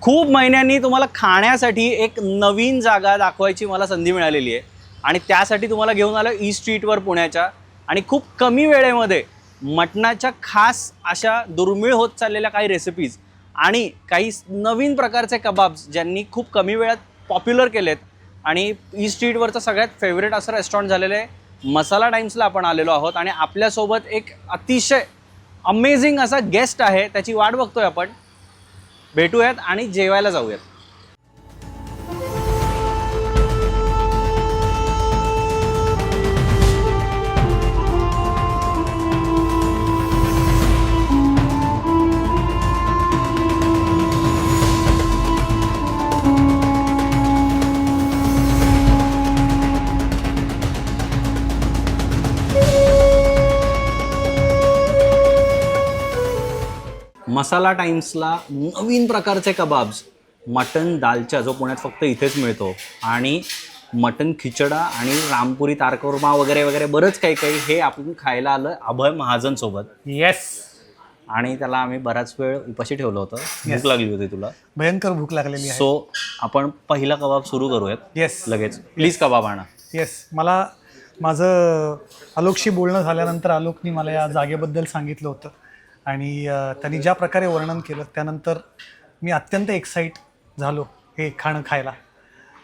खूप महिन्यांनी तुम्हाला खाण्यासाठी एक नवीन जागा दाखवायची मला संधी मिळालेली आहे आणि त्यासाठी तुम्हाला घेऊन आलो ईस्ट स्ट्रीटवर पुण्याच्या आणि खूप कमी वेळेमध्ये मटणाच्या खास अशा दुर्मिळ होत चाललेल्या काही रेसिपीज आणि काही नवीन प्रकारचे कबाब्स ज्यांनी खूप कमी वेळात पॉप्युलर केलेत आणि ईस्ट स्ट्रीटवरचं सगळ्यात फेवरेट असं रेस्टॉरंट झालेलं आहे मसाला टाईम्सला आपण आलेलो आहोत आणि आपल्यासोबत एक अतिशय अमेझिंग असा गेस्ट आहे, त्याची वाट बघतोय आपण. भेटूयात आणि जेवायला जाऊयात. मसाला टाईम्सला नवीन प्रकारचे कबाब्स, मटन दालचा जो पुण्यात फक्त इथेच मिळतो आणि मटन खिचडा आणि रामपुरी तारकोरमा वगैरे वगैरे बरंच काही काही हे आपण खायला आलं अभय महाजन सोबत. येस. आणि त्याला आम्ही बराच वेळ उपाशी ठेवलं होतं. भूक लागली होती तुला, भयंकर भूक लागलेली आहे. सो आपण पहिला कबाब सुरू करूयात. येस लगेच प्लीज कबाब आणा. येस. मला माझं आलोकशी बोलणं झाल्यानंतर आलोकनी मला या जागेबद्दल सांगितलं होतं आणि त्यांनी ज्या प्रकारे वर्णन केलं त्यानंतर मी अत्यंत एक्साईट झालो हे खाणं खायला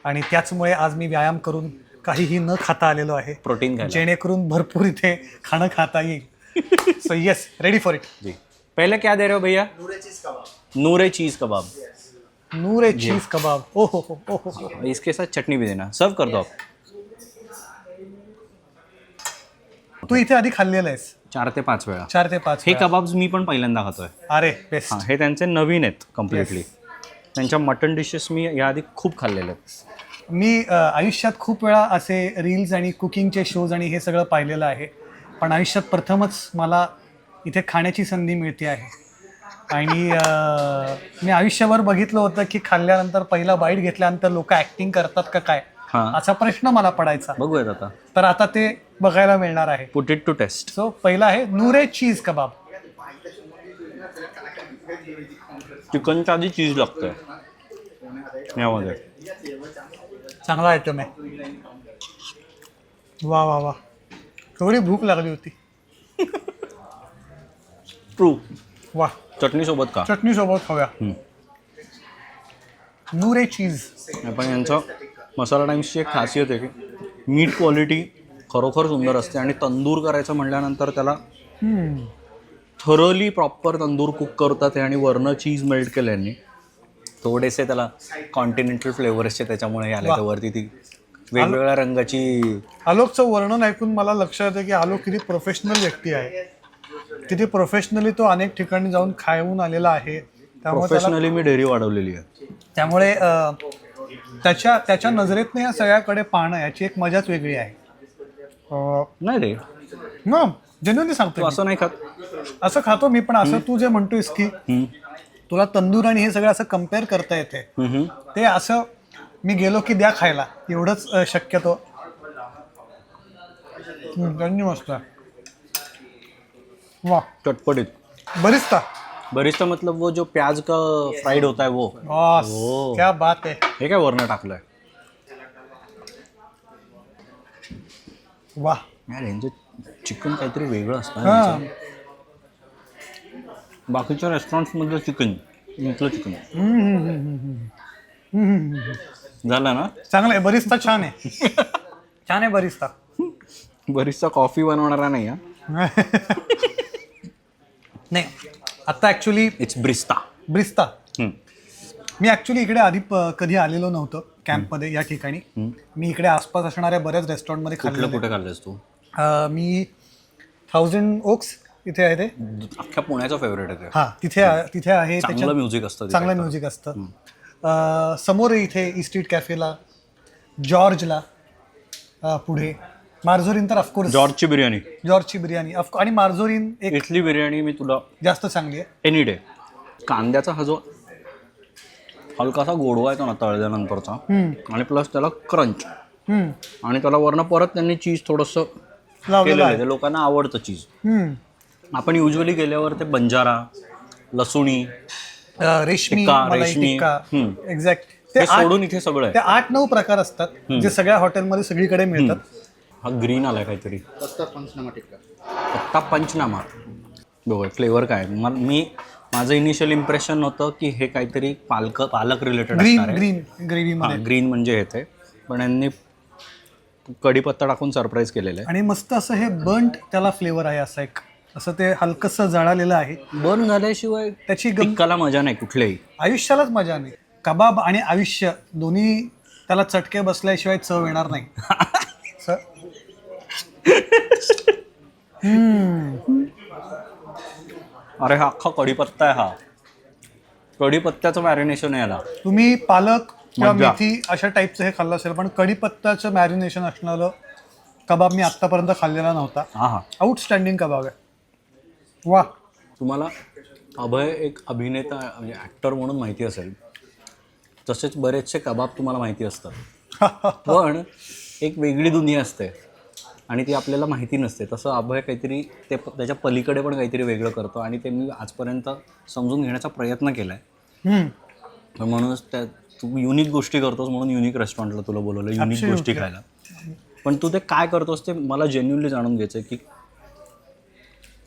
आणि त्याचमुळे आज मी व्यायाम करून काहीही न खाता आलेलो आहे, प्रोटीन खायला, जेणेकरून भरपूर इथे खाणं खाता येईल. So yes, ready for it. जी. पहले क्या दे रहे हो भैया? नूरे चीज कबाब. नूरे चीज कबाब. ओ हो. इसके साथ चटनी भी देना. सर्व कर दो आप. तू इथे आधी खाल्लेलं आहेस 4 ते 5 वेळा. 4 ते 5 हे कबाब्स मी पण पहिल्यांदा खातोय. अरे बेस्ट. हे त्यांचे नवीन आहेत कम्प्लिटली. त्यांच्या मटन डिशेस मी याआधी खूप खाल्लेले आहेत. मी आयुष्यात खूप वेळा असे रील्स आणि कुकिंगचे शोज आणि हे सगळं पाहिलेलं आहे, पण आयुष्यात प्रथमच मला इथे खाण्याची संधी मिळते आहे. आणि मी आयुष्यभर बघितलं होतं की खाल्ल्यानंतर पहिला बाईट घेतल्यानंतर लोक ॲक्टिंग करतात का काय असा प्रश्न मला पडायचा. बघूयात आता. तर आता ते बघायला मिळणार आहे. Put it to test. So पहिला आहे नूरे चीज कबाब. चिकनच्या आधी चीज लागतंय यामध्ये. चांगला आयटम आहे. वा वा वा, थोडी भूक लागली होती. ट्रू. वा, चटणी सोबत का? चटणी सोबत खाऊया. नूरे चीज. पण यांचं मसाला टाईम्सची एक खासियत आहे की मीठ क्वालिटी खरोखर सुंदर असते आणि तंदूर करायचं म्हटल्यानंतर त्याला थरोली प्रॉपर तंदूर कुक करतात आणि वरनं चीज मेल्ट केल्याने थोडेसे त्याला कॉन्टिनेंटल फ्लेवर्सचे त्याच्यामुळे आले. तर वरती ती वेगवेगळ्या रंगाची. आलोकचं वर्णन ऐकून मला लक्षात येतं की आलोक किती प्रोफेशनल व्यक्ती आहे. किती प्रोफेशनली तो अनेक ठिकाणी जाऊन खाऊन आलेला आहे. प्रोफेशनली मी डेअरी वाढवलेली आहे. त्यामुळे त्याच्या नजरेतनं या सगळ्याकडे पाहणं याची एक मजाच वेगळी आहे. नाही रे, जेन्युअनली सांगतो, असं नाही खात. असं खातो मी, पण असं तू जे म्हणतोयस की तुला तंदूर आणि हे सगळं असं कम्पेअर करता येते, ते असं मी गेलो की द्या खायला एवढंच शक्यतो. मस्त आहे. वाह, चटपटीत. बरिस्ता मतलब वो जो प्याज का फ्राइड होता है वो. क्या बात है. हे काय वरनं टाकलंय. वाह यार, यांचं चिकन काहीतरी वेगळं असतं. बाकीच्या रेस्टॉरंट्समधलं चिकन, इथलं चिकन झालं ना. चांगलं आहे. बरिस्ता छान आहे. छान आहे बरिस्ता. बरिस्ता कॉफी बनवणारा नाही हा. नाही, आता actually it's barista. Me actually इकडे आधी कधी आलेलो नव्हतं कॅम्पमध्ये या ठिकाणी. मी इकडे आसपास असणाऱ्या बऱ्याच रेस्टॉरंटमध्ये खाल्लं. कुठे खाल्लंस तू? मी 1000 ओक्स इथे आहे, ते अख्ख्या पुण्याचं फेवरेट आहे. हां, तिथे आहे. चांगलं म्युझिक असतं. चांगलं म्युझिक असतं. समोर इथे ईस्ट स्ट्रीट कॅफेला, जॉर्जला, पुढे मार्झोरीन. तर ऑफकोर्स जॉर्जची बिर्याणी आणि मार्झोरीन एक इथली बिर्याणी मी तुला जास्त चांगली आहे एनी डे. कांद्याचा हा जो हलकासा गोडवा येतो ना तळल्यानंतरचा, आणि प्लस त्याला क्रंच, आणि त्याला वरनं परत त्यांनी चीज थोडंसं केलेलं आहे. लोकांना आवडतं चीज. आपण युजली गेल्यावर ते बंजारा, लसुणी, रेशमी टिक्का, मलाई रेशमी. टिक्का एक्झॅक्ट ते सोडून इथे सगळं आहे. ते 8-9 प्रकार असतात जे सगळ्या हॉटेलमध्ये सगळीकडे मिळतात. हा ग्रीन आलाय काहीतरी, पत्ता पंचनामा टिक्का. पत्ता पंचनामा. बघा फ्लेवर काय आहे. माझं इनिशियल इम्प्रेशन होतं की हे काहीतरी पालक रिलेटेड ग्रीन ग्रीन ग्रेव्ही मध्ये ग्रीन म्हणजे हे ते, पण यांनी कढीपत्ता टाकून सरप्राईज केलेलं आहे. आणि मस्त असं हे बर्न्ट त्याला फ्लेवर आहे. असं एक असं ते हलकसं जळालेलं आहे. बर्न झाल्याशिवाय त्याची टिक्काला मजा नाही कुठल्याही. आयुष्यालाच मजा नाही. कबाब आणि आयुष्य दोन्ही त्याला चटके बसल्याशिवाय चव येणार नाही. अरे हा अख्खा कढीपत्ता आहे. हा कढीपत्त्याचं मॅरिनेशन आहे याला. तुम्ही पालक किंवा मजा. मेथी अशा टाईपचं हे खाल्लं असेल, पण कढीपत्त्याचं मॅरिनेशन असणारं कबाब मी आत्तापर्यंत खाल्लेला नव्हता. हा आउटस्टँडिंग कबाब आहे. वा. तुम्हाला अभय एक अभिनेता म्हणजे ॲक्टर म्हणून माहिती असेल, तसेच बरेचसे कबाब तुम्हाला माहिती असतात. पण एक वेगळी दुनिया असते आणि ती आपल्याला माहिती नसते. तसं अभय काहीतरी त्याच्या पलीकडे पण काहीतरी वेगळं करतो आणि ते मी आजपर्यंत समजून घेण्याचा प्रयत्न केला आहे. पण म्हणूनच तू युनिक गोष्टी करतोस म्हणून युनिक रेस्टॉरंटला तुला बोलवलं युनिक गोष्टी खायला. पण तू ते काय करतोस ते मला जेन्युनली जाणून घ्यायचं आहे की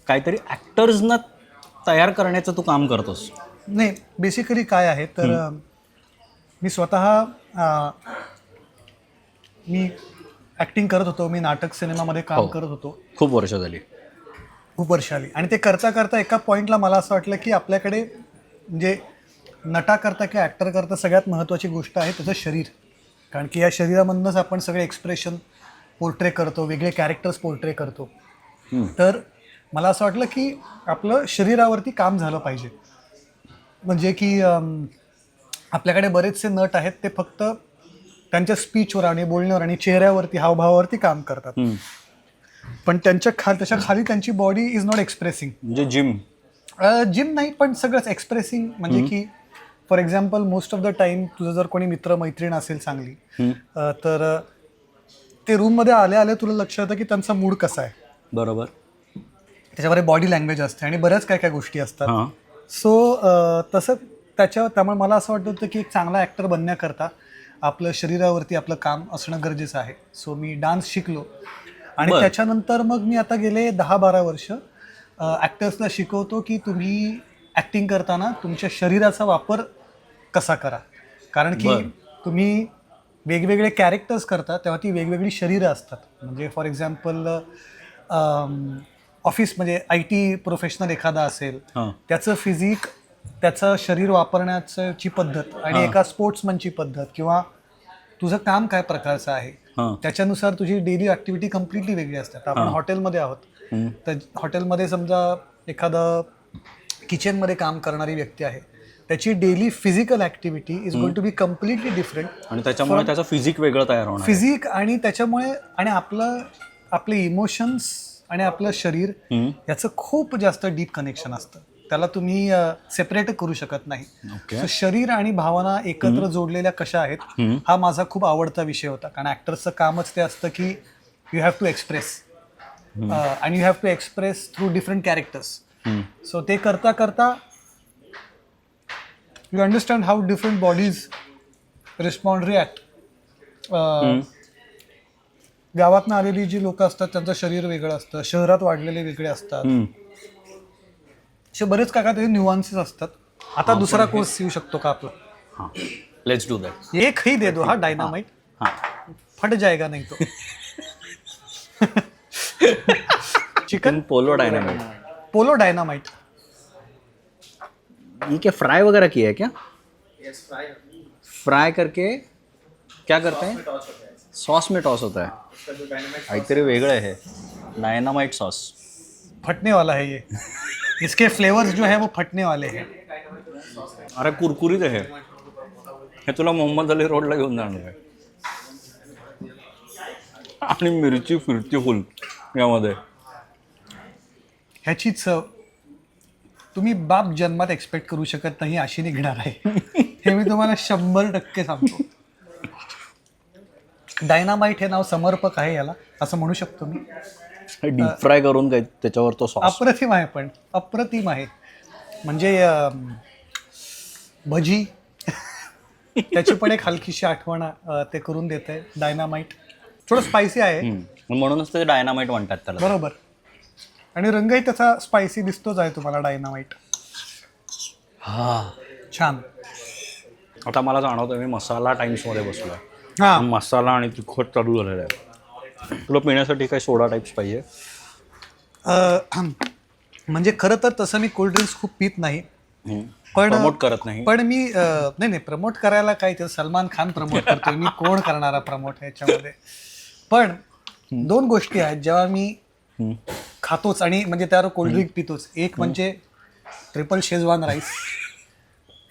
काहीतरी ॲक्टर्सना तयार करण्याचं तू काम करतोस. नाही, बेसिकली काय आहे तर मी स्वतः मी ॲक्टिंग करत होतो. मी नाटक सिनेमामध्ये काम करत होतो. खूप वर्ष झाली. खूप वर्ष आली. आणि ते करता करता एका पॉईंटला मला असं वाटलं की आपल्याकडे म्हणजे नटा करता किंवा ॲक्टर करता सगळ्यात महत्त्वाची गोष्ट आहे त्याचं शरीर. कारण की या शरीरामधूनच आपण सगळे एक्सप्रेशन पोर्ट्रे करतो, वेगळे कॅरेक्टर्स पोर्ट्रे करतो. तर मला असं वाटलं की आपलं शरीरावरती काम झालं पाहिजे. म्हणजे की आपल्याकडे बरेचसे नट आहेत ते फक्त त्यांच्या स्पीचवर आणि बोलण्यावर आणि चेहऱ्यावरती हावभावावरती काम करतात. पण त्याच्या खाली त्यांची बॉडी इज नॉट एक्सप्रेसिंग. म्हणजे जिम नाही, पण सगळंच एक्सप्रेसिंग. म्हणजे की for example most of the time तुझं जर कोणी मित्र-मैत्रीण असेल चांगली तर ते रूममध्ये आले तुला लक्षात येतं की त्यांचा मूड कसा आहे. बरोबर. त्याच्यामध्ये बॉडी लँग्वेज असते आणि बऱ्याच काय काय गोष्टी असतात. सो तसं त्यामुळे मला असं वाटत होतं की एक चांगला ॲक्टर बनण्याकरता आपलं शरीरावरती आपलं काम असणं गरजेचं आहे. सो मी डान्स शिकलो आणि त्याच्यानंतर मग मी आता गेले 10-12 वर्ष ॲक्टर्सला शिकवतो की तुम्ही ॲक्टिंग करताना तुमच्या शरीराचा वापर कसा करा. कारण की तुम्ही वेगवेगळे कॅरेक्टर्स करता तेव्हा ती वेगवेगळी शरीरं असतात. म्हणजे फॉर एक्झाम्पल ऑफिस म्हणजे IT प्रोफेशनल एखादा असेल, त्याचं फिजिक, त्याचं शरीर वापरण्याची पद्धत आणि एका स्पोर्ट्समनची पद्धत किंवा तुझं काम काय प्रकारचं आहे त्याच्यानुसार तुझी डेली ॲक्टिव्हिटी कम्प्लिटली वेगळी असतात. आपण हॉटेलमध्ये आहोत तर हॉटेलमध्ये समजा एखादं किचनमध्ये काम करणारी व्यक्ती आहे, त्याची daily physical activity is going to be completely different. आणि त्याच्यामुळे त्याचं फिजिक वेगळं तयार होणार. फिजिक आणि त्याच्यामुळे आणि आपले इमोशन्स आणि आपलं शरीर याचं खूप जास्त डीप कनेक्शन असतं. त्याला तुम्ही सेपरेट करू शकत नाही. सो शरीर आणि भावना एकत्र जोडलेल्या कशा आहेत हा माझा खूप आवडता विषय होता. कारण ॲक्टर्सचं कामच ते असतं की यू हॅव टू एक्सप्रेस आणि you have to express through different characters. So ते करता करता you understand how different bodies respond react. गावातनं आलेली जी लोक असतात त्यांचं शरीर वेगळं असतं, शहरात वाढलेले वेगळे असतात. असे बरेच काय काय न्यूआन्सेस असतात. आता दुसरा कोर्स येऊ शकतो का आपला? हां, लेट्स डू दॅट. एक ही दे दो. हा डायनामाइट फट जाएगा नहीं तो. Chicken polo dynamite. Polo dynamite. ये क्या फ्राई वगैरह किया है क्या? फ्राई करके क्या करते हैं? सॉस में टॉस होता है. काहीतरी वेगळं आहे हे. Dynamite sauce. फटने वाला है ये. इसके फ्लेवर्स जो है वो फटने वाले हैं. अरे कुरकुरीत आहे हे. तुला मोहम्मद अली रोडला घेऊन जाणार आहे. आणि मिरची फिरती फुल यामध्ये. ह्याची चव तुम्ही बाप जन्मात एक्सपेक्ट करू शकत नाही अशी निघणार आहे. हे मी तुम्हाला 100% सांगतो. डायनामाइट हे नाव समर्पक आहे याला, असं म्हणू शकतो मी. डीप फ्राय करून काय त्याच्यावर तो सॉस. अप्रतिम आहे, पण अप्रतिम आहे. म्हणजे भजी त्याची पण एक हलकीशी आठवण ते करून देते. डायनामाइट थोडं स्पायसी आहे. म्हणूनच ते डायनामाइट म्हणतात त्याला. बरोबर. आणि रंगही त्याचा स्पायसी दिसतोच आहे तुम्हाला. डायनामाइट हा छान. आता मला जाणवतं मी मसाला टाइम्समध्ये बसलो. हा मसाला आणि तिखट चालू झालेलं आहे. तुला पिण्यासाठी काही सोडा टाईप्स पाहिजे? म्हणजे खरं तर तसं मी कोल्ड्रिंक्स खूप पित नाही. पण प्रमोट करत नाही. पण मी नाही प्रमोट करायला काय ते सलमान खान प्रमोट करतोय. मी कोण करणारा प्रमोट ह्याच्यामध्ये. पण 2 गोष्टी आहेत जेव्हा मी खातोच आणि म्हणजे त्यावर कोल्ड्रिंक पितोच. एक म्हणजे ट्रिपल शेजवान राईस.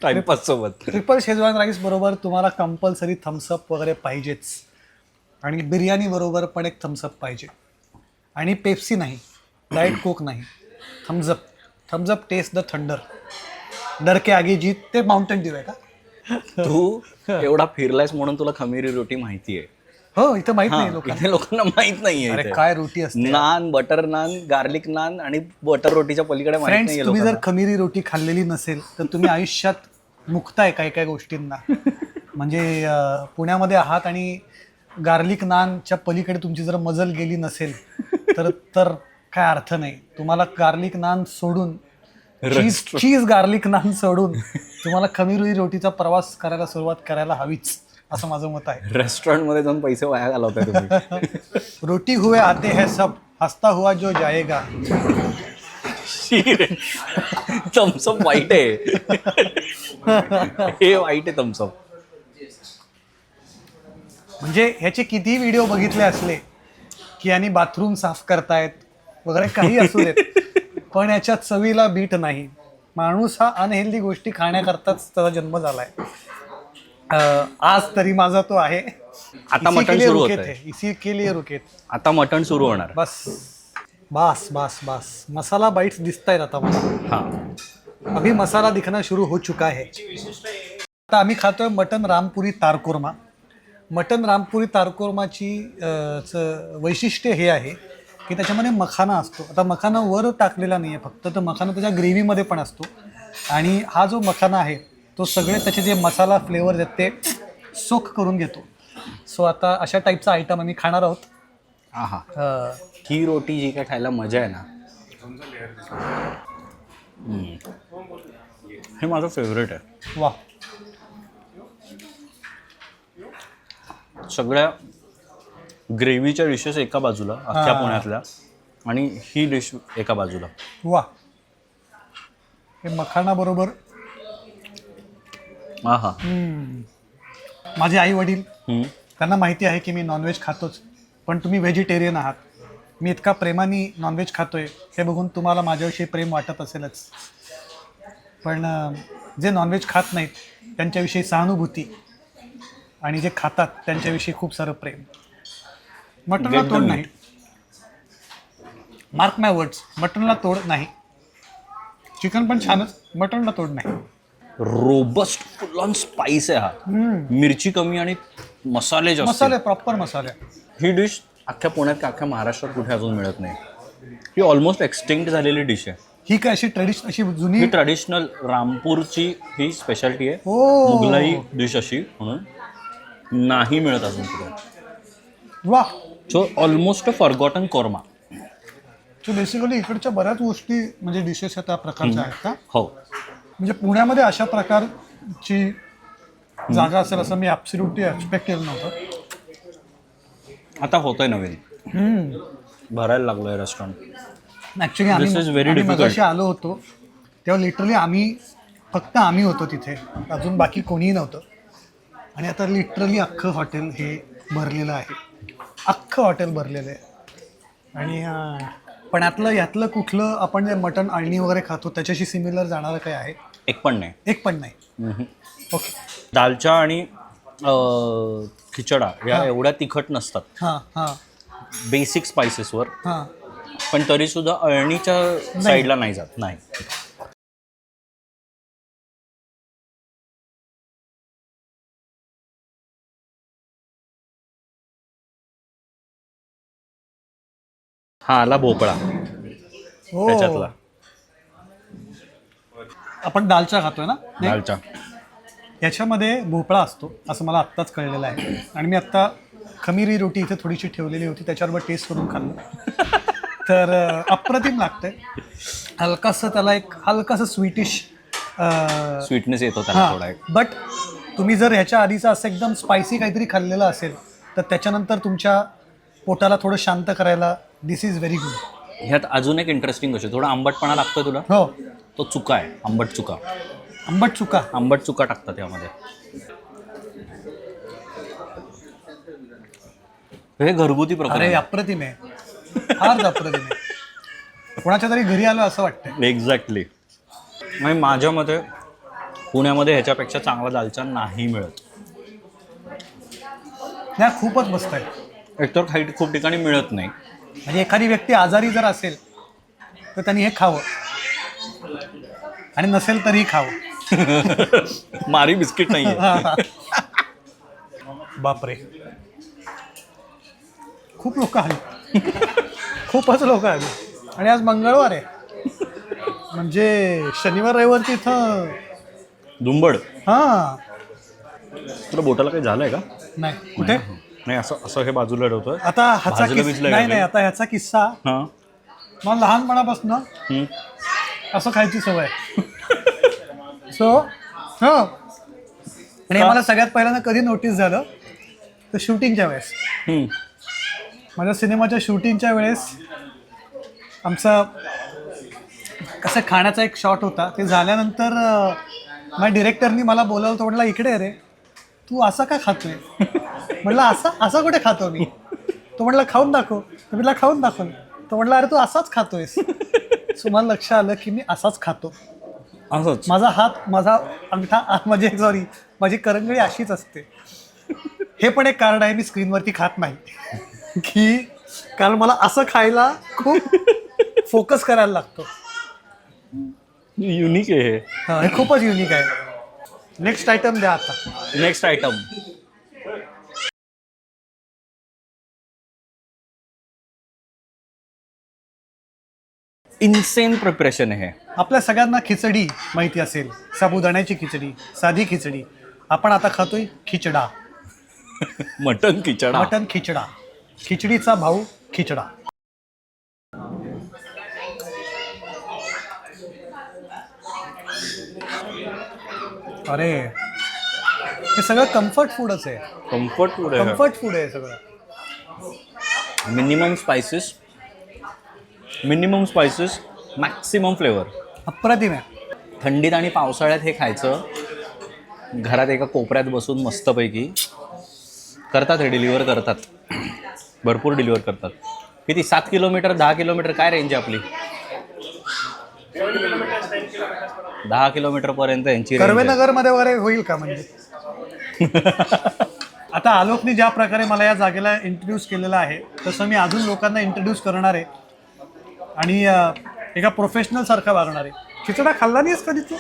टाइमपास सोबत ट्रिपल शेजवान राईस बरोबर तुम्हाला कंपल्सरी थम्सअप वगैरे पाहिजेच. आणि बिर्याणी बरोबर पण एक थम्सअप पाहिजे. आणि पेप्सी नाही, डाएट कोक नाही, Thums Up. Thums Up taste the thunder. डर के आगे जीत. ते माउंटेन ड्यू आहे का? तू एवढा फिरलायस म्हणून तुला खमीरी रोटी माहिती आहे. हो इथं माहित नाही लोकांना. इथे लोकांना माहित नाहीये. अरे इथे काय रोटी असते. नान, बटर नान, गार्लिक नान आणि बटर रोटीच्या पलीकडे माहित फ्रेंड्स नाहीये तुम्ही जर लोकांना. खमीरी रोटी खाल्लेली नसेल तर तुम्ही आयुष्यात मुक्ताय काय काय गोष्टींना. म्हणजे पुण्यामध्ये आहात आणि गार्लिक नानच्या पलीकडे तुमची जर मजल गेली नसेल तर तर काय अर्थ नाही. तुम्हाला गार्लिक नान सोडून चीज गार्लिक नान सोडून तुम्हाला खमीरी रोटीचा प्रवास करायला सुरुवात करायला हवीच असं माझं मत आहे. रेस्टॉरंट मध्ये जाऊन पैसे वाया घालवताय तुम्ही. रोटी हुए आते हैं सब, हंसता हुआ जो जाएगा. थम्सअप वाईट आहे. हे वाईट आहे थम्सअप. म्हणजे ह्याचे कितीही व्हिडिओ बघितले असले की यांनी बाथरूम साफ करतायत वगैरे काही असू देत पण याच्या चवीला बीट नाही. माणूस हा अनहेल्दी गोष्टी खाण्याकरताच त्याचा जन्म झालाय. आज तरी माझा तो आहे. आता मटण सुरू होतंय. इसी के लिए रुके. आता मटण सुरू होणार. बस बस बस बस. मसाला बाईट्स दिसत आहेत आता मला. हा अभी मसाला दिखना शुरू हो चुका है. आता आम्ही खातोय मटन रामपुरी तारकोरमा. मटन रामपुरी तारकोरमाची वैशिष्ट्य हे आहे की त्याच्यामध्ये मखाना असतो. आता मखाना वर टाकलेला नाही आहे फक्त, तर मखाना त्याच्या ग्रेव्हीमध्ये पण असतो. आणि हा जो मखाना आहे तो सगळे त्याचे जे मसाला फ्लेवर्स आहेत ते सोक करून घेतो. सो आता अशा टाईपचा आयटम आम्ही खाणार आहोत. हा ही रोटी जी काय खायला मजा आहे ना, हे माझं फेवरेट आहे. वा. सगळ्या ग्रेव्हीच्या डिशेस एका बाजूला अख्ख्या पुण्यातल्या आणि ही डिश एका बाजूला. वा. हे मखाना बरोबर. हा माझे आई वडील त्यांना माहिती आहे की मी नॉनव्हेज खातोच, पण तुम्ही व्हेजिटेरियन आहात. मी इतका प्रेमाने नॉनव्हेज खातोय हे बघून तुम्हाला माझ्याविषयी प्रेम वाटत असेलच. पण जे नॉनव्हेज खात नाहीत त्यांच्याविषयी सहानुभूती आणि जे खातात त्यांच्याविषयी खूप सारं प्रेम. मटनला तोड नाही. मार्क माय वर्ड्स, मटनला तोड नाही. चिकन पण छानच, मटनला तोड नाही. रोबस्ट फुल ऑन स्पाइस आहे हा. मिरची कमी आणि मसाले जास्त. मसाले प्रॉपर मसाले. ही डिश अख्ख्या पुण्यात का अख्ख्या महाराष्ट्रात कुठे अजून मिळत नाही. ही ऑलमोस्ट एक्सटिंक्ट झालेली डिश आहे. ही काय अशी अशी जुनी ही ट्रेडिशनल रामपूरची ही स्पेशालिटी आहे. ओ. मुघलाई डिश अशी म्हणून नाही मिळत अजून कुठे. वा. सो ऑलमोस्ट अ फॉरगॉटन कोरमा. सो बेसिकली इकडच्या बऱ्याच गोष्टी म्हणजे डिशेस त्या प्रकारच्या आहेत का? हो. म्हणजे पुण्यामध्ये अशा प्रकारची जागा असेल असं मी ॲब्सोल्युटली एक्सपेक्ट केलं नव्हतं. आता होतंय नवीन, भरायला लागलोय restaurant. Actually This is very आम्ही difficult. मगाशी आलो होतो तेव्हा लिटरली फक्त आम्ही होतो तिथे, अजून बाकी कोणीही नव्हतं. आणि आता लिटरली अख्खं हॉटेल हे भरलेलं आहे. अख्खं हॉटेल भरलेलं आहे. आणि पण यातलं कुठलं आपण जे मटण आळणी वगैरे खातो त्याच्याशी सिमिलर जाणारं काय आहे? एक पण नाही. एक पण नाही. ओके. दालचा आणि खिचडा या एवढ्या तिखट नसतात. हां हां बेसिक स्पायसेसवर, हां. पण तरी सुद्धा अळणीच्या साईडला नाही जात. नाही. हा आला भोपळा हो. त्याच्यातला. आपण दालचा खातोय ना? दालचा. याच्यामध्ये भोपळा असतो असं मला आत्ताच कळलेलं आहे. आणि मी आत्ता खमीरी रोटी इथे थोडीशी ठेवलेली होती, त्याच्याबरोबर टेस्ट करून खाल्लं. तर अप्रतिम लागतंय. हलकासं त्याला एक हलकासं स्वीटनेस येतो त्याला थोडा एक. बट तुम्ही जर ह्याच्या आधीचं असं एकदम स्पायसी काहीतरी खाल्लेलं असेल तर त्याच्यानंतर तुमच्या पोटाला थोडं शांत करायला दिस इज व्हेरी गुड. ह्यात अजून एक इंटरेस्टिंग गोष्ट, थोडा आंबटपणा लागतोय तुला. हो, तो चुका आहे, आंबट चुका. आंबट चुका टाकतात यामध्ये. हे घरगुती प्रकार अरे अप्रतिम आहे, फार अप्रतिम आहे. कोणाच्या तरी घरी आलो असं वाटतं. एक्झॅक्टली. आणि माझ्या मते पुण्यामध्ये ह्याच्यापेक्षा चांगला दालचा नाही मिळत. नाही, खूपच मस्त आहे. एकतर काही खूप ठिकाणी मिळत नाही. म्हणजे एखादी व्यक्ती आजारी जर असेल तर त्यांनी हे खावं, आणि नसेल तरीही खावं. मारी बिस्किट नाही. बापरे, खूप लोक आली. खूपच लोक आली. आणि आज मंगळवार आहे, म्हणजे शनिवार रविवारची इथं दुंबड. हां, तुला बोटाला काही झालंय का? नाही कुठे नाही, असं असं हे बाजूला ठेवतोय. आता ह्याचा नाही, आता ह्याचा किस्सा. हां. मला लहानपणापासून असं खायची सवय. सो हो, आणि हे मला सगळ्यात पहिल्यांदा कधी नोटीस झालं तर शूटिंगच्या वेळेस. माझ्या सिनेमाच्या शूटिंगच्या वेळेस आमचा कसं खाण्याचा एक शॉट होता. ते झाल्यानंतर माझ्या डिरेक्टरनी मला बोलावलं. तो म्हटला, इकडे रे, तू असं का खातोय? म्हटलं असं कुठे खातो मी? तो म्हटला, खाऊन दाखव. तर मी खाऊन दाखवलं. तो म्हटला, अरे तू असाच खातोयस. सो मला लक्ष आलं की मी असाच खातो. असंच माझा हात, माझा अंगठा, माझी करंगळी अशीच असते. हे पण एक कारण आहे मी स्क्रीनवरती खात नाही, की कारण मला असं खायला खूप फोकस करायला लागतो. युनिक आहे हे. हे खूपच युनिक आहे. नेक्स्ट आयटम द्या आता. Next item. इन्सेन प्रिपरेशन आहे. आपल्या सगळ्यांना खिचडी माहिती असेल, साबुदाण्याची खिचडी, साधी खिचडी. आपण आता खातोय खिचडा. मटन खिचडा. खिचडीचा भाऊ खिचडा. अरे, हे सगळं कम्फर्ट फूडच आहे. कम्फर्ट फूड आहे सगळं. Minimum spices maximum flavour. अप्रतिम आहे. थंडीत आणि पावसाळ्यात हे खायचं. घरात एका कोपऱ्यात बसून मस्तपैकी करतात. हे डिलिव्हर करतात, भरपूर डिलिव्हर करतात. किती, 7 किलोमीटर 10 किलोमीटर काय रेंज आहे आपली? 10 किलोमीटरपर्यंत यांची रेंज आहे. कर्वेनगरमध्ये वगैरे होईल का? म्हणजे आता आलोकने ज्या प्रकारे मला या जागेला इंट्रोड्यूस केलेलं आहे तसं मी अजून लोकांना इंट्रोड्यूस करणार आहे आणि एका प्रोफेशनल सारखा वागणार आहे. खिचडा खाल्ला नाहीस कधी तू?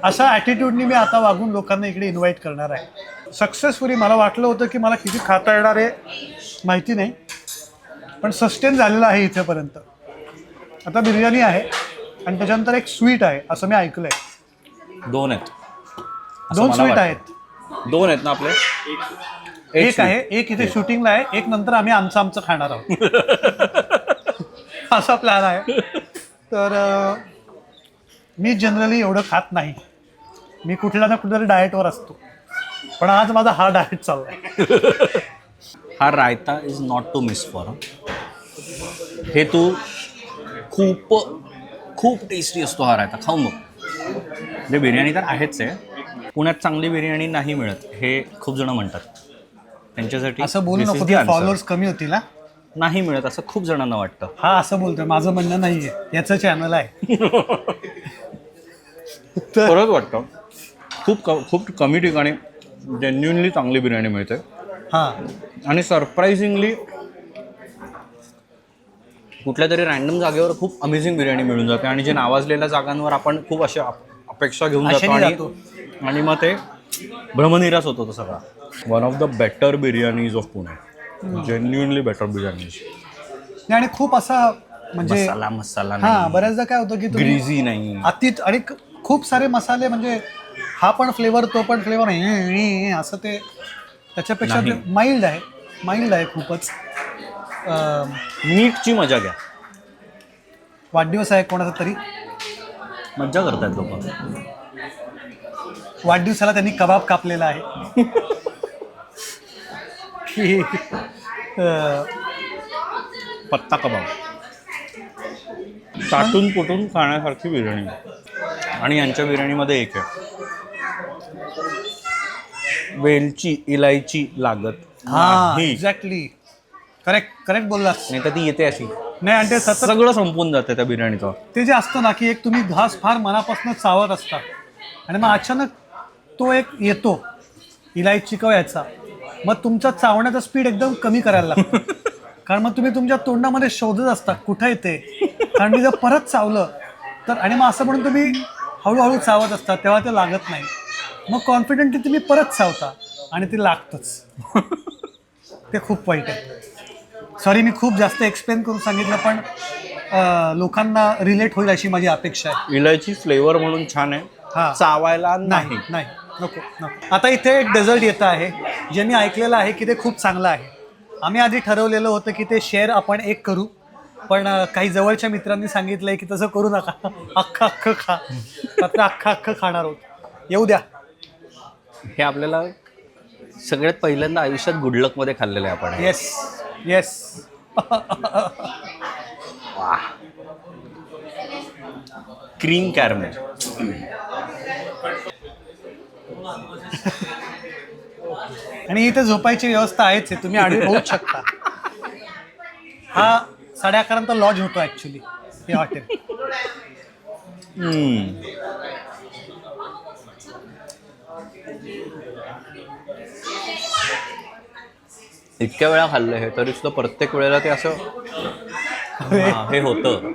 अशा ॲटिट्यूडनी मी आता वागून लोकांना इकडे इन्व्हाइट करणार आहे. सक्सेसफुली. मला वाटलं होतं की मला किती खाता येणार आहे माहिती नाही, पण सस्टेन झालेलं आहे इथेपर्यंत. आता बिर्याणी आहे आणि त्याच्यानंतर एक स्वीट आहे असं मी ऐकलं आहे. 2 आहेत. 2 स्वीट आहेत. 2 आहेत ना आपले? एक आहे, एक इथे शूटिंगला आहे, एक नंतर आम्ही आमचं खाणार आहोत. असा प्लॅन आहे. तर मी जनरली एवढं खात नाही. मी कुठल्या ना कुठेतरी डाएटवर असतो, पण आज माझा हा डाएट चाललाय. हा raita is not to miss for. हे तू खूप टेस्टी असतो हा रायता. खाऊन बघ. म्हणजे बिर्याणी तर आहेच आहे. पुण्यात चांगली बिर्याणी नाही मिळत हे खूप जण म्हणतात. त्यांच्यासाठी असं बोलू नको, फॉलोअर्स कमी होतील. ना, नाही मिळत असं खूप जणांना वाटतं. हा असं बोलतोय, माझं म्हणणं नाहीये. याचं चॅनल आहे. खरंच वाटतं. खूप कमी ठिकाणी जेन्युइनली चांगली बिर्याणी मिळते. हां, आणि सरप्राइझिंगली कुठल्या तरी रॅन्डम जागेवर खूप अमेझिंग बिर्याणी मिळून जाते. आणि जे नावाजलेल्या जागांवर आपण खूप अशा अपेक्षा घेऊन जातो आणि मग ते भ्रमनिरास होतो तो सगळा. One of the better biryanis of Pune. Genuinely better biryanis. आणि खूप असा म्हणजे मसाला हां, बऱ्याचदा काय होतं की ग्रीझी नाही. आणि खूप सारे मसाले म्हणजे हा पण फ्लेवर तो पण फ्लेवर असं ते त्याच्यापेक्षा ते माइल्ड आहे खूपच. मीठची मजा घ्या. वाढदिवस आहे कोणाचा तरी, मज्जा करतायत लोक. वाढदिवसाला त्यांनी कबाब कापलेला आहे की पत्ता कबाब चाटून पुटून खाण्यासारखी बिर्याणी. आणि यांच्या बिर्याणीमध्ये एक आहे, वेलची इलायची लागत हा नाही. एक्झॅक्टली, करेक्ट बोललास. नाही तर ती येते अशी, नाही आणि ते सतत सगळं संपून जातं त्या बिर्याणीचं. ते जे असतं ना की एक तुम्ही घास फार मनापासून चावत असता आणि मग अचानक तो एक येतो इलायची किंवा याचा, मग तुमचा चावण्याचा स्पीड एकदम कमी करायला लागतो. कारण मग तुम्ही तुमच्या तोंडामध्ये शोधत असता कुठं येते, कारण मी जर परत चावलं तर, आणि मग असं म्हणून तुम्ही हळूहळू चावत असता तेव्हा ते लागत नाही. मग कॉन्फिडेंटली तुम्ही परत चावता आणि ते लागतंच. ते खूप वाईट आहे. सॉरी, मी खूप जास्त एक्सप्लेन करून सांगितलं, पण लोकांना रिलेट होईल अशी माझी अपेक्षा आहे. इलायची फ्लेवर म्हणून छान आहे, हा. चावायला नाही नको. आता इथे एक डेझर्ट येतं आहे जे मी ऐकलेलं आहे की ते खूप चांगलं आहे. आम्ही आधी ठरवलेलं होतं की ते शेअर आपण एक करू, पण काही जवळच्या मित्रांनी सांगितलंय की तसं करू नका, अख्खं खा. मात्र अख्खं खाणार आहोत, येऊ द्या. हे आपल्याला सगळ्यात पहिल्यांदा आयुष्यात गुडलकमध्ये खाल्लेलं आहे आपण. Yes cream caramel. आणि इथे झोपायची व्यवस्था आहेच आहे, तुम्ही आडवे होऊच शकता. हा 11:30 लॉज होतो ॲक्च्युली हे हॉटेल. इतक्या वेळा खाल्लं हे तरी सुद्धा प्रत्येक वेळेला ते असं हे होतं.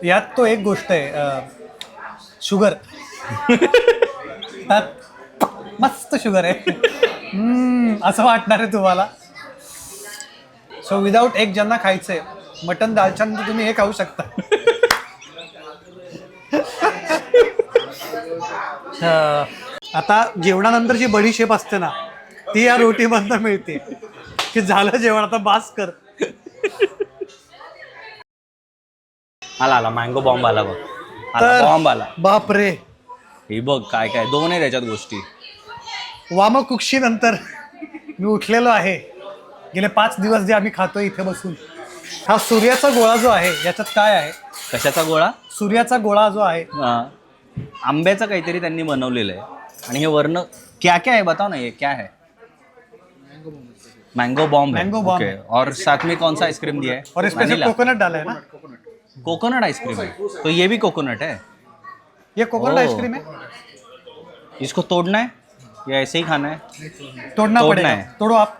यात तो एक गोष्ट आहे, शुगर. त्यात मस्त शुगर आहे. असं वाटणार आहे तुम्हाला. सो विदाऊट एग ज्यांना खायचंय मटन दालचान, तर तुम्ही हे खाऊ शकता. आता जेवणानंतर जी बडीशेप असते ना, ती या रोटीमधनं मिळते की झालं जेवण, आता बास कर. आला मँगो बॉम्ब आला बघ. तर बॉम्ब आला. बापरे, हे बघ काय काय दोन आहे त्याच्यात गोष्टी. वामकुक्षी नंतर मी उठलेलो आहे. गेले 5 दिवस जे आम्ही खातोय इथे बसून. हा सूर्याचा गोळा जो आहे याच्यात काय आहे? कशाचा गोळा? सूर्याचा गोळा जो आहे, आंब्याचं काहीतरी त्यांनी बनवलेलं आहे. आणि हे वर्ण क्या क्या है बताओ ना, ये क्या है? मैंगो बॉम्ब है. Mango bomb okay. और साथ में कौन सा आइसक्रीम दिया है? और इसमें से Vanilla? कोकोनट डाला है ना. कोकोनट आइसक्रीम है, तो ये भी कोकोनट है. ये कोकोनट ओह. आइसक्रीम है. इसको तोड़ना है या ऐसे ही खाना है? तोडना तोडना पडेगा. है. तोडो आप.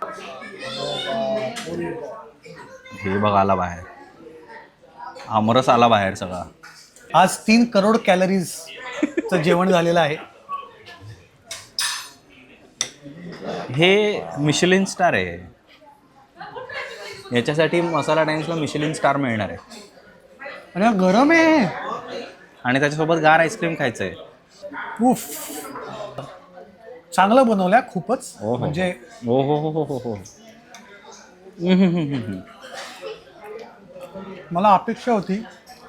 हे बघ आला बाहेर, आमरस आला बाहेर सगळा. आज 3 करोड कॅलरीजचं जेवण झालेलं आहे. हे मिशेलिन स्टार आहे. याच्यासाठी मसाला टाइम्सला मिशेलिन स्टार मिळणार आहे. आणि हा गरम आहे. आणि त्याच्यासोबत गार आईस्क्रीम खायचं आहे. उफ, चांगलं बनवलंय खूपच. ओहो. म्हणजे हो हो हो हो हो हो. मला अपेक्षा होती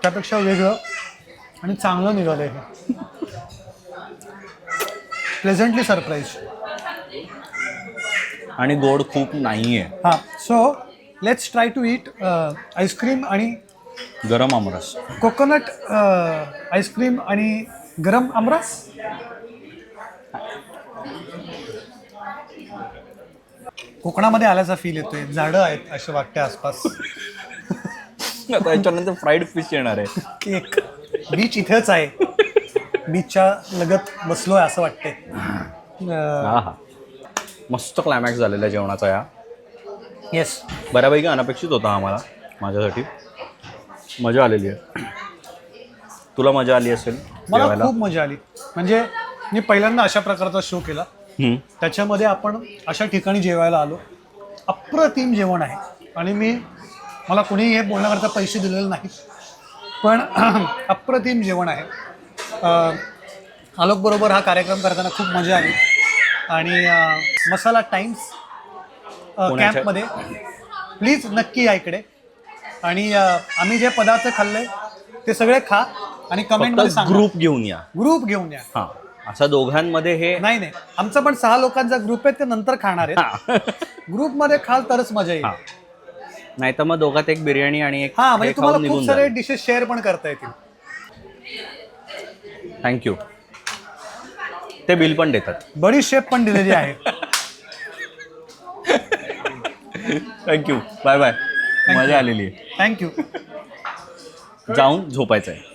त्यापेक्षा वेगळं आणि चांगलं निघालं हे. Pleasantly surprise. आणि गोड खूप नाहीये. हां, so let's try to eat ice cream आणि गरम आमरस. कोकोनट आईस्क्रीम आणि गरम आमरस. कोकणामध्ये आल्याचा फील येतोय. झाडं आहेत असे वाटते आसपास. त्याच्यानंतर फ्राईड फिश येणार आहे. एक बीच इथेच आहे, बीचच्या लगत बसलोय असं वाटतंय. हा हा, मस्त क्लायमॅक्स झालेला जेवणाचा. या येस, बऱ्यापैकी अनपेक्षित होता आम्हाला. माझ्यासाठी मजा आलेली आहे. तुला मजा आली असेल मला जेवायला? खूप मजा आली. म्हणजे मी पहिल्यांदा अशा प्रकारचा शो केला. त्याच्यामध्ये आपण अशा ठिकाणी जेवायला आलो. अप्रतिम जेवण आहे. आणि मला कोणीही हे बोलण्याकरता पैसे दिलेले नाहीत, पण अप्रतिम जेवण आहे. आलोक बरोबर हा कार्यक्रम करताना खूप मजा आली आणि मसाला टाइम्स कॅम्पमध्ये प्लीज नक्की या इकडे आणि आम्ही जे पदार्थ खाल्ले ते सगळे खा आणि कमेंटमध्ये सांगा. ग्रुप घेऊन या. ग्रुप घेऊन या. हा, असा दोघांमध्ये हे नाही आमचा पण 6 लोकांचा ग्रुप आहे ते नंतर खाणार आहेत. ग्रुपमध्ये खाल तरच मजा येईल. नाही तर मग दोघात एक बिर्याणी आणि एक हा म्हणजे हे तुम्हाला खाऊन खूप निघून सारे जाईल. डिशेस शेअर पण करता येतील. थँक्यू. ते बिल पण देतात. बडीशेप पण दिलेली आहे. थँक्यू. Bye bye. मजा आलेली आहे. थँक्यू. जाऊन झोपायचं आहे.